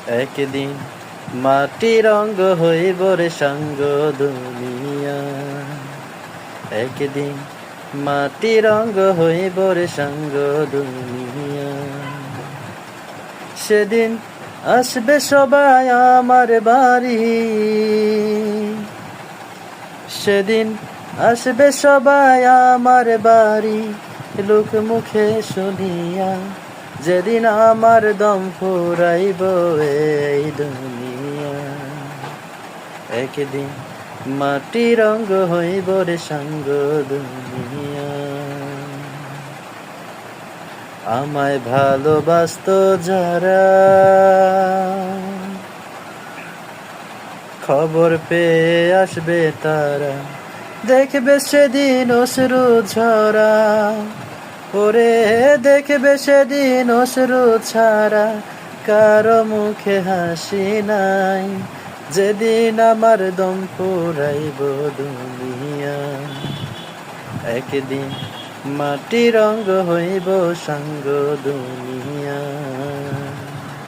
একদিন মাটি রঙ্গ হইব রে সাঙ্গ দুনিয়া, একদিন মাটি রঙ্গ হইব রে সাঙ্গ দুনিয়া। সেদিন আসবে সবাই আমার বাড়ি, সেদিন আসবে সবাই আমার বাড়ি, লোক মুখে শুনিয়া যেদিন আমার দম ফুরাইব এই দুনিয়া। একদিন মাটি রঙ্গ হইব রে সাঙ্গ দুনিয়া। আমায় ভালোবাসতো যারা, খবর পেয়ে আসবে তারা, দেখবে সেদিন অশ্রু ঝরা, ওরে দেখবে সেদিন অশ্রু ছাড়া, কারো মুখে হাসি নাই, যেদিন আমার দম ফুরাইব দুনিয়া। একদিন মাটি রঙ্গ হইব সাঙ্গ দুনিয়া।